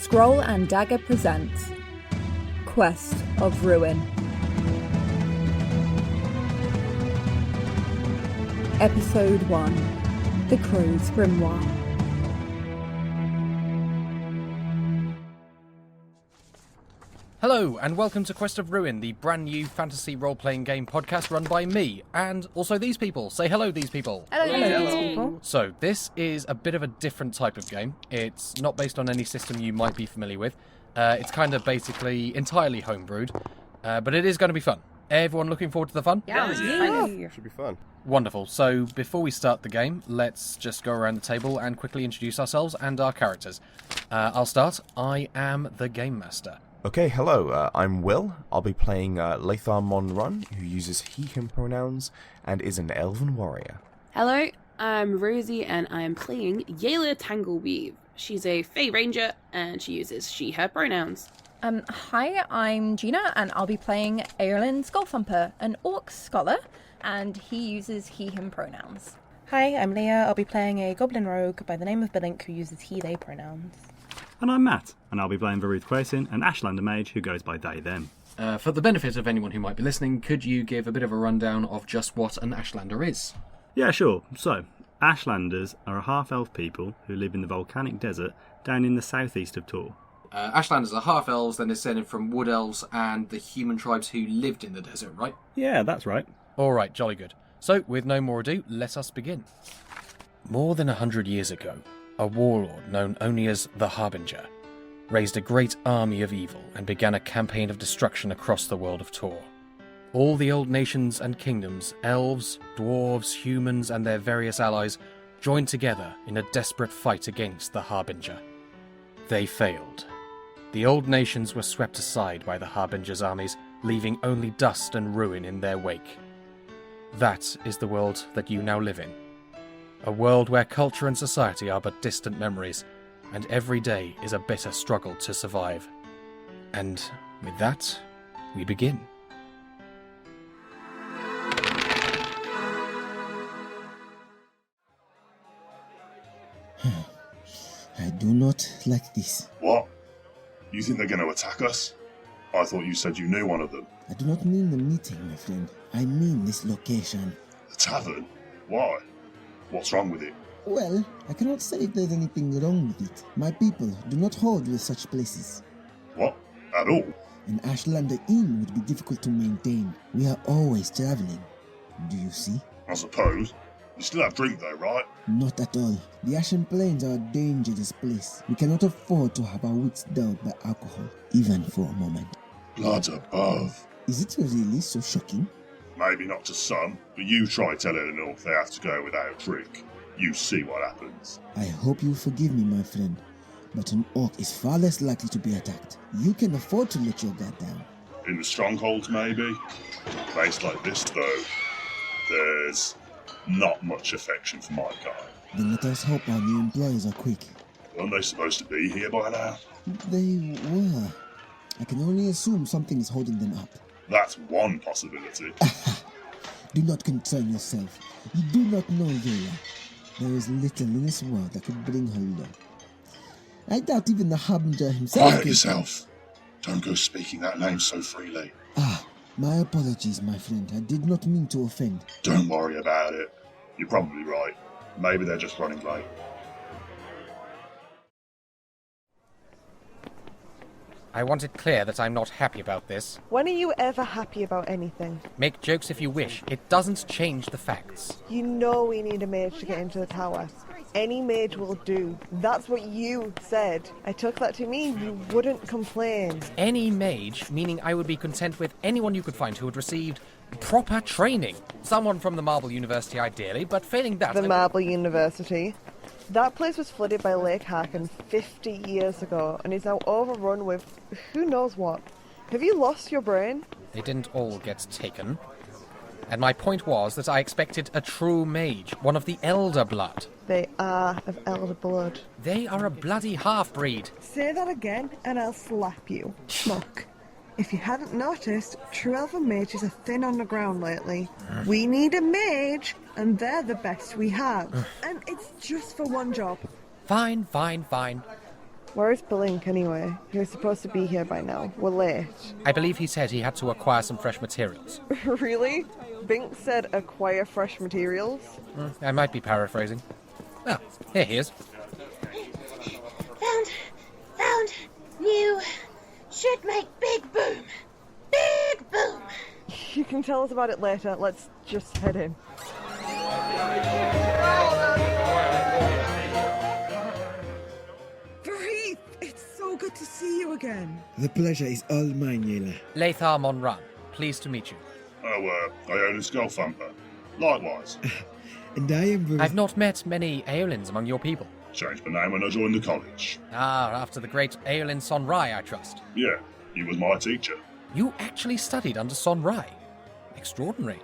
Scroll and Dagger presents Quest of Ruin. Episode 1, The Crow's Grimoire. Hello, and welcome to Quest of Ruin, the brand new fantasy role-playing game podcast run by me, and also these people. Say hello, these people. Hello, these people. So, this is a bit of a different type of game. It's not based on any system you might be familiar with. It's kind of basically entirely homebrewed, but it is going to be fun. Everyone looking forward to the fun? Yeah. Should be fun. Wonderful. So, before we start the game, let's just go around the table and quickly introduce ourselves and our characters. I'll start. I am the Gamemaster. Okay, hello, I'm Will. I'll be playing Laethar Monrunn, who uses he/him pronouns and is an elven warrior. Hello, I'm Rosie and I'm playing Yaela Tangleweave. She's a Fey Ranger and she uses she/her pronouns. Hi, I'm Gina and I'll be playing Aiolin Skullfumpa, an orc scholar, and he uses he/him pronouns. Hi, I'm Leah. I'll be playing a goblin rogue by the name of Balink who uses he/they pronouns. And I'm Matt, and I'll be playing Vurieth Quensin, an Ashlander mage who goes by they, them. For the benefit of anyone who might be listening, could you give a bit of a rundown of just what an Ashlander is? Yeah, sure. So, Ashlanders are a half-elf people who live in the volcanic desert down in the southeast of Toor. Ashlanders are half-elves, then descended from wood elves and the human tribes who lived in the desert, right? Yeah, that's right. Alright, jolly good. So, with no more ado, let us begin. More than 100 years ago, a warlord known only as the Harbinger raised a great army of evil and began a campaign of destruction across the world of Toor. All the old nations and kingdoms, elves, dwarves, humans, and their various allies joined together in a desperate fight against the Harbinger. They failed. The old nations were swept aside by the Harbinger's armies, leaving only dust and ruin in their wake. That is the world that you now live in. A world where culture and society are but distant memories, and every day is a bitter struggle to survive. And with that, we begin. I do not like this. What? You think they're going to attack us? I thought you said you knew one of them. I do not mean the meeting, my friend. I mean this location. The tavern? Why? What's wrong with it? Well, I cannot say if there's anything wrong with it. My people do not hold with such places. What? At all? An Ashlander inn would be difficult to maintain. We are always traveling. Do you see? I suppose. You still have drink though, right? Not at all. The Ashen Plains are a dangerous place. We cannot afford to have our wits dulled by alcohol, even for a moment. Blood above. Is it really so shocking? Maybe not to some, but you try telling an orc they have to go without drink. You see what happens. I hope you forgive me, my friend, but an orc is far less likely to be attacked. You can afford to let your guard down. In the strongholds, maybe? A place like this, though, there's not much affection for my kind. Then let us hope our new employees are quick. Aren't they supposed to be here by now? They were. I can only assume something is holding them up. That's one possibility. Do not concern yourself. You do not know Yaela. There is little in this world that could bring her low. I doubt even the Harbinger himself. Quiet yourself. Don't go speaking that name so freely. My apologies, my friend. I did not mean to offend. Don't worry about it. You're probably right. Maybe they're just running late. I want it clear that I'm not happy about this. When are you ever happy about anything? Make jokes if you wish. It doesn't change the facts. You know we need a mage to get into the tower. Any mage will do. That's what you said. I took that to mean you wouldn't complain. Any mage, meaning I would be content with anyone you could find who had received proper training. Someone from the Marble University, ideally, but failing that... The Marble University? That place was flooded by Lake Harken 50 years ago and is now overrun with who knows what. Have you lost your brain? They didn't all get taken. And my point was that I expected a true mage, one of the Elder Blood. They are of Elder Blood. They are a bloody half-breed. Say that again and I'll slap you. Look, if you hadn't noticed, true elven mages are thin on the ground lately. We need a mage, and they're the best we have. And it's just for one job. Fine. Where's Balink anyway? He was supposed to be here by now. We're late. I believe he said he had to acquire some fresh materials. Really? Binks said acquire fresh materials? I might be paraphrasing. Ah, here he is. Found new. Should make big boom. Big boom. You can tell us about it later. Let's just head in. Vurieth, it's so good to see you again. The pleasure is all mine, Yaela. Laethar Monrunn, pleased to meet you. Aiolin Skullfumpa. Likewise. And I am very... I've not met many Aiolins among your people. Changed my name when I joined the college. Ah, after the great Aiolin Sonrai, I trust. Yeah, he was my teacher. You actually studied under Sonrai. Extraordinary.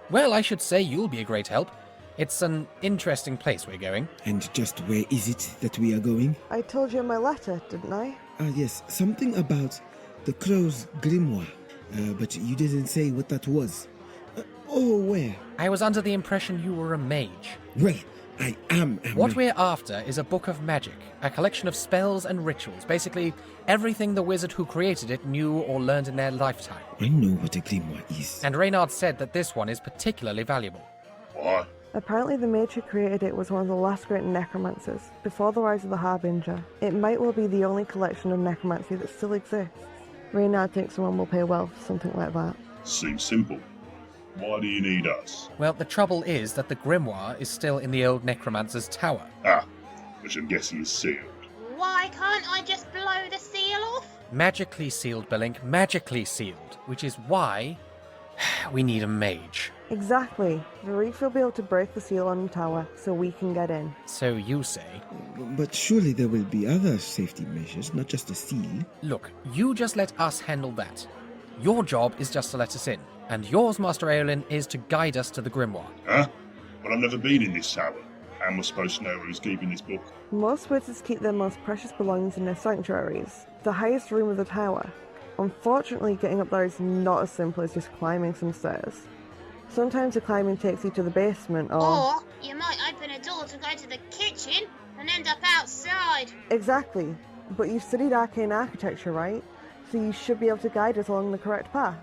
Well, I should say you'll be a great help. It's an interesting place we're going. And just where is it that we are going? I told you in my letter, didn't I? Yes, something about the crow's grimoire. But you didn't say what that was. Where? I was under the impression you were a mage. Well, I am. What we're after is a book of magic, a collection of spells and rituals, basically everything the wizard who created it knew or learned in their lifetime. I know what a grimoire is. And Reynard said that this one is particularly valuable. Why? Apparently the mage who created it was one of the last great necromancers, before the rise of the Harbinger. It might well be the only collection of necromancy that still exists. Reynard thinks someone will pay well for something like that. Seems simple. Why do you need us? Well, the trouble is that the grimoire is still in the old necromancer's tower. Ah, which I'm guessing is sealed. Why can't I just blow the seal off? Magically sealed, Balink, magically sealed. Which is why we need a mage. Exactly. Vurieth will be able to break the seal on the tower, so we can get in. So you say. But surely there will be other safety measures, not just a seal. Look, you just let us handle that. Your job is just to let us in. And yours, Master Aiolin, is to guide us to the grimoire. Huh? But I've never been in this tower. How am I supposed to know who's keeping this book? Most wizards keep their most precious belongings in their sanctuaries, the highest room of the tower. Unfortunately, getting up there is not as simple as just climbing some stairs. Sometimes the climbing takes you to the basement Or you might open a door to go to the kitchen and end up outside. Exactly. But you've studied arcane architecture, right? So you should be able to guide us along the correct path.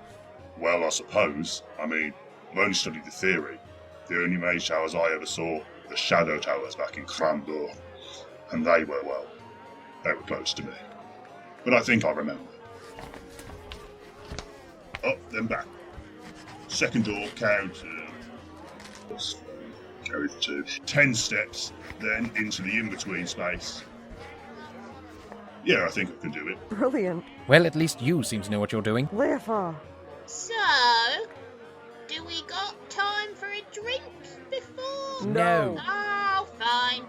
Well, I suppose. I mean, I've only studied the theory. The only mage towers I ever saw were the shadow towers back in Crandor. And they were close to me. But I think I remember. Up, then back. Second door, count. Carry the 2. 10 steps, then into the in-between space. Yeah, I think I can do it. Brilliant. Well, at least you seem to know what you're doing. Laethar. So, do we got time for a drink before? No. Oh, fine.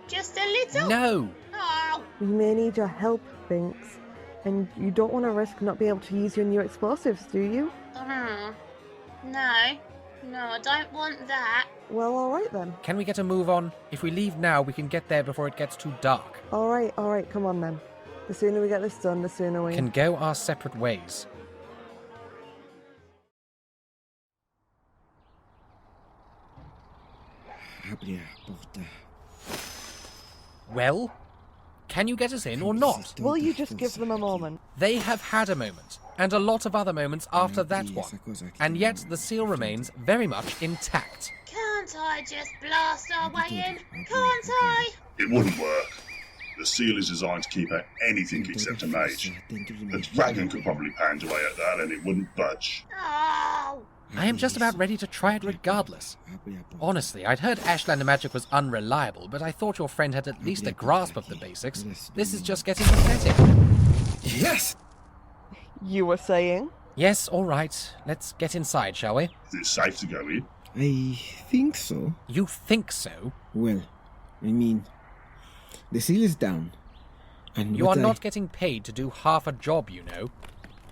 Just a little? No. Oh. We may need your help, Binks. And you don't want to risk not being able to use your new explosives, do you? No, I don't want that. Well, alright then. Can we get a move on? If we leave now, we can get there before it gets too dark. Alright, come on then. The sooner we get this done, the sooner we... Can go our separate ways. Well? Can you get us in or not? Will you just give them a moment? They have had a moment, and a lot of other moments after that one. And yet the seal remains very much intact. Can't I just blast our way in? Can't I? It wouldn't work. The seal is designed to keep out anything except a mage. The dragon could probably pound away at that and it wouldn't budge. Oh. I am just about ready to try it regardless. Honestly, I'd heard Ashlander magic was unreliable, but I thought your friend had at least a grasp of the basics. This is just getting pathetic. Yes! You were saying? Yes, all right. Let's get inside, shall we? Is it safe to go in? I think so. You think so? Well, I mean, the seal is down. And you are not getting paid to do half a job, you know.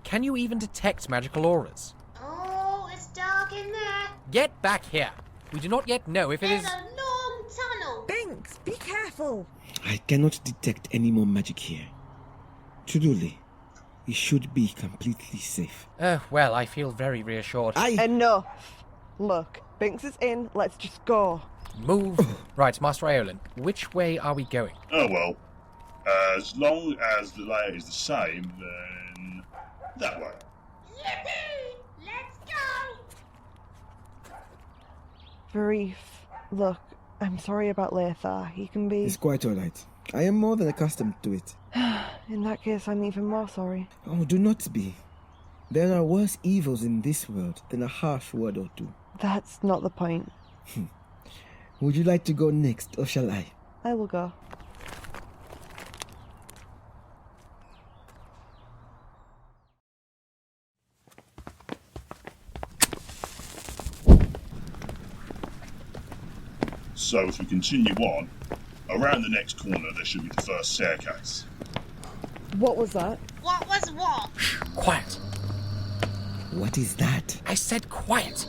Can you even detect magical auras? Oh, it's dark in there. Get back here. We do not yet know if it There's is... a long tunnel. Binks, be careful. I cannot detect any more magic here. Truly, we should be completely safe. Well, I feel very reassured. Enough. Look, Binks is in. Let's just go. Move. Right, Master Aiolin, which way are we going? Oh well, As long as the layout is the same, then that way. Yippee! Let's go! Vurieth, look, I'm sorry about Laethar. He can be... It's quite alright. I am more than accustomed to it. In that case, I'm even more sorry. Oh, do not be. There are worse evils in this world than a harsh word or two. That's not the point. Would you like to go next, or shall I? I will go. So if we continue on, around the next corner there should be the first staircase. What was that? What was what? Quiet. What is that? I said quiet.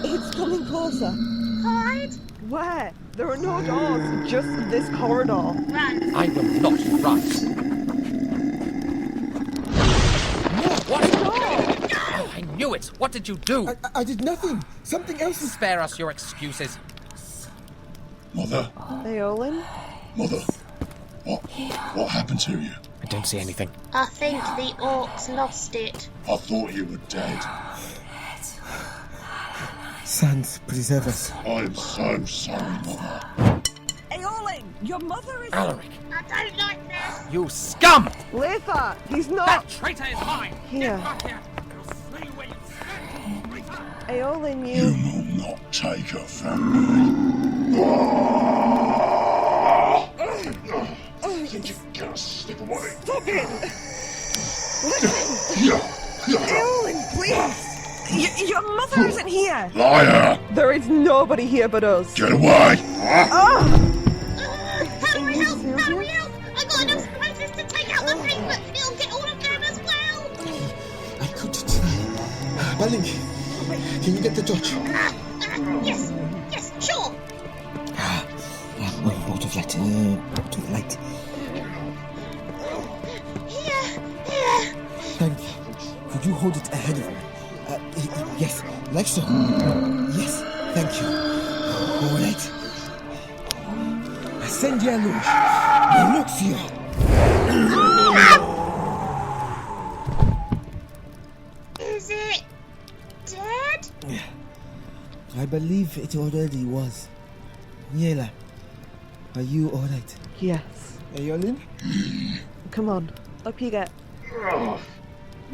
It's coming closer. Hide? Where? There are no doors, just this corridor. Run. I will not run. What? No! Oh, I knew it. What did you do? I did nothing. Something else is... Spare us your excuses. Mother, Aiolin? Mother, what happened to you? I don't see anything. I think the orcs lost it. I thought you were dead. Sans, preserve us. I'm so sorry, Mother. Aiolin, your mother is... Alaric, I don't like this. you scum! Laethar! He's not... That traitor is mine! Here. Here. I'll slay you where you stand, traitor! Aiolin, You will not take her from me. Think you're gonna slip away? Stop it! Aiolin, please! Your mother isn't here! liar! there is nobody here but us. Get away! Hurry help! Hurry help! I got enough spices to take out the thing, but it'll get all of them as well. I could try. Balink, can you get the torch? Yes, sure. Out of light. To the light. Here. Thank you. Could you hold it ahead of me? Yes, like so. Yes, thank you. All right. Ascendi à louche. Reluxio. Is it dead? I believe it already was. Yaela, are you all right? Yes. Aiolin? Come on, up you get.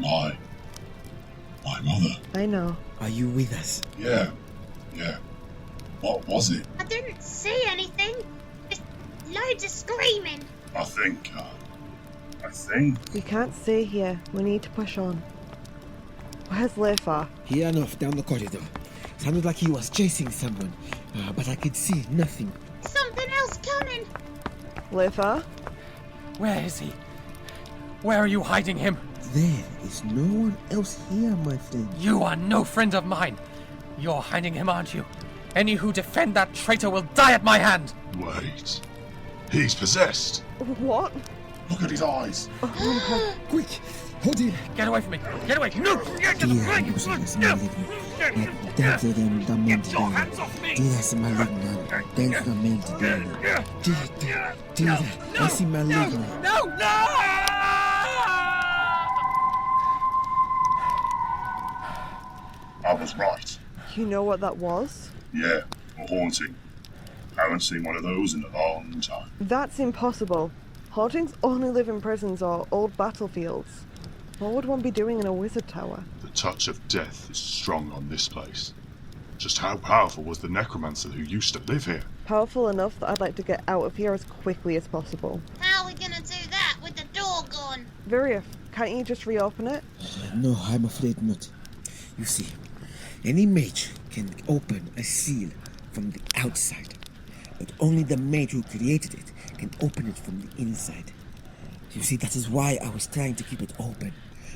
My mother. I know. Are you with us? Yeah. What was it? I didn't see anything. Just loads of screaming. I think. We can't stay here. We need to push on. Where's Laethar? He ran off down the corridor. Sounded like he was chasing someone, but I could see nothing. Something else coming. Laethar? Where is he? Where are you hiding him? There is no one else here, my friend. You are no friend of mine. You're hiding him, aren't you? Any who defend that traitor will die at my hand. Wait. He's possessed. What? Look at his eyes. Quick, hold him. Get away from me. Get away. No. Tiras maligna, densamente dele. Tira, esse maligno. No. I was right. You know what that was? Yeah, a haunting. Haven't seen one of those in a long time. That's impossible. Hauntings only live in prisons or old battlefields. What would one be doing in a wizard tower? The touch of death is strong on this place. Just how powerful was the necromancer who used to live here? Powerful enough that I'd like to get out of here as quickly as possible. How are we gonna do that with the door gone? Vurieth, can't you just reopen it? No, I'm afraid not. You see, any mage can open a seal from the outside, but only the mage who created it can open it from the inside. You see, that is why I was trying to keep it open,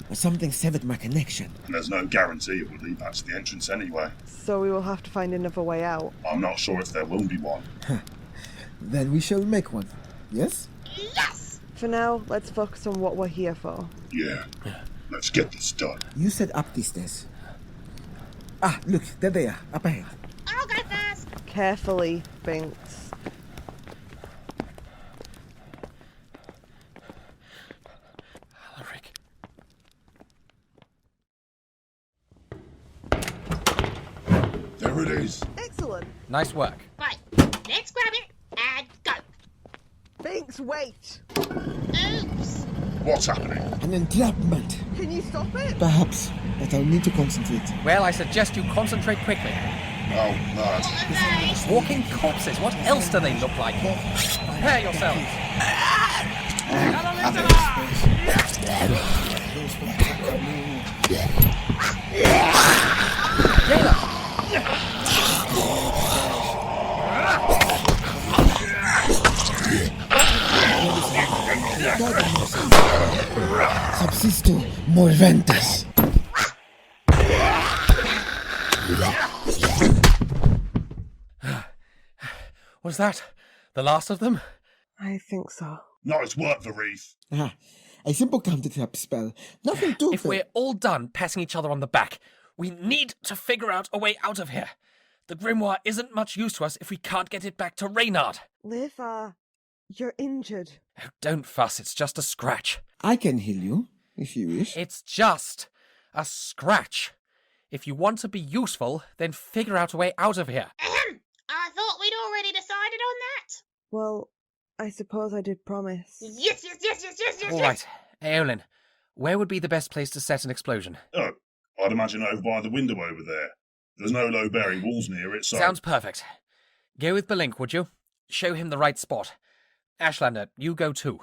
but something severed my connection. And there's no guarantee it will lead back to the entrance anyway. So we will have to find another way out. I'm not sure if there will be one. Then we shall make one, yes? Yes! For now, let's focus on what we're here for. Yeah. Let's get this done. You said up these stairs. Ah, look, there they are, up ahead. I'll go first. Carefully, Binks. Whatever it is. Excellent. Nice work. Right, let's grab it and go. Binks, wait. Oops. What's happening? An entrapment. Can you stop it? Perhaps, but I'll need to concentrate. Well, I suggest you concentrate quickly. Oh, mad. Okay. Walking corpses, what else do they look like? Prepare yourselves. Subsisto moventas. Was that the last of them? I think so. Nice work, Vurieth. A simple counter-trap spell. Nothing too If we're all done patting each other on the back, we need to figure out a way out of here. The Grimoire isn't much use to us if we can't get it back to Reynard. Laethar, you're injured. Oh, don't fuss, it's just a scratch. I can heal you, if you wish. It's just a scratch. If you want to be useful, then figure out a way out of here. Ahem. I thought we'd already decided on that. Well, I suppose I did promise. Yes. All right, Aiolin, where would be the best place to set an explosion? Oh, I'd imagine over by the window over there. There's no low berry walls near it, so... Sounds perfect. Go with Balink, would you? Show him the right spot. Ashlander, you go too.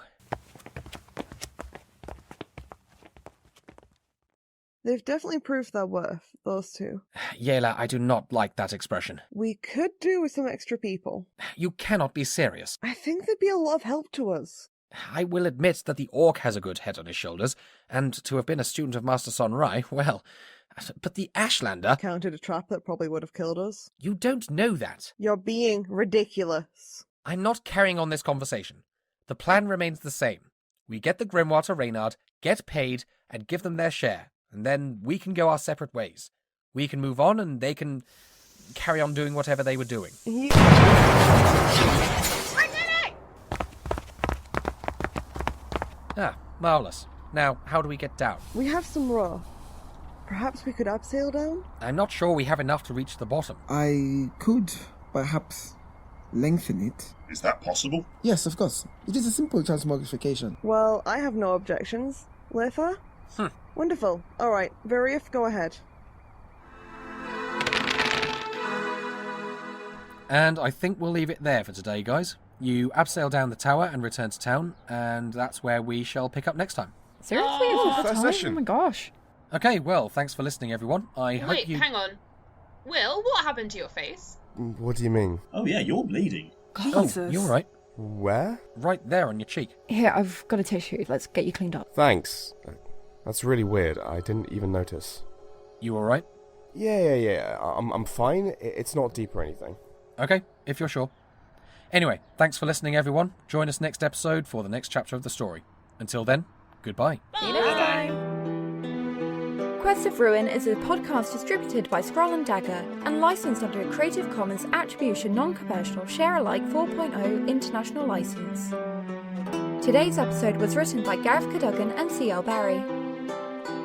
They've definitely proved their worth, those two. Yaela, I do not like that expression. We could do with some extra people. You cannot be serious. I think they'd be a lot of help to us. I will admit that the orc has a good head on his shoulders, and to have been a student of Master Sonrai, well... But the Ashlander... Counted a trap that probably would have killed us. You don't know that. You're being ridiculous. I'm not carrying on this conversation. The plan remains the same. We get the Grimoire to Reynard, get paid, and give them their share, and then we can go our separate ways. We can move on, and they can carry on doing whatever they were doing. Ah, marvellous. Now, how do we get down? We have some rope. Perhaps we could abseil down? I'm not sure we have enough to reach the bottom. I could, perhaps, lengthen it. Is that possible? Yes, of course. It is a simple transmogrification. Well, I have no objections. Laethar? Wonderful. Alright, Vurieth, go ahead. And I think we'll leave it there for today, guys. You abseil down the tower and return to town, and that's where we shall pick up next time. Seriously? Is it the first time? session. Oh my gosh. Okay, well, thanks for listening, everyone. I hope Wait, you... hang on. Will, what happened to your face? What do you mean? Oh yeah, you're bleeding. Jesus. Oh, you're right. Where? Right there on your cheek. Here, I've got a tissue. Let's get you cleaned up. Thanks. That's really weird. I didn't even notice. You all right? Yeah. I'm fine. It's not deep or anything. Okay, if you're sure. Anyway, thanks for listening, everyone. Join us next episode for the next chapter of the story. Until then, goodbye. See you next time. Quest of Ruin is a podcast distributed by Scroll and Dagger and licensed under a Creative Commons Attribution Non-Commercial Share-alike 4.0 International License. Today's episode was written by Gareth Cadogan and Ciel Barrie.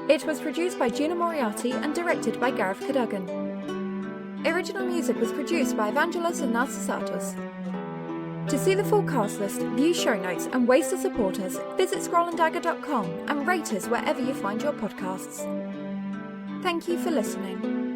It was produced by Gina Moriarty and directed by Gareth Cadogan. Original music was produced by Evangelos and Narcissatos. To see the full cast list, view show notes and ways to support us, visit scrollanddagger.com and rate us wherever you find your podcasts. Thank you for listening.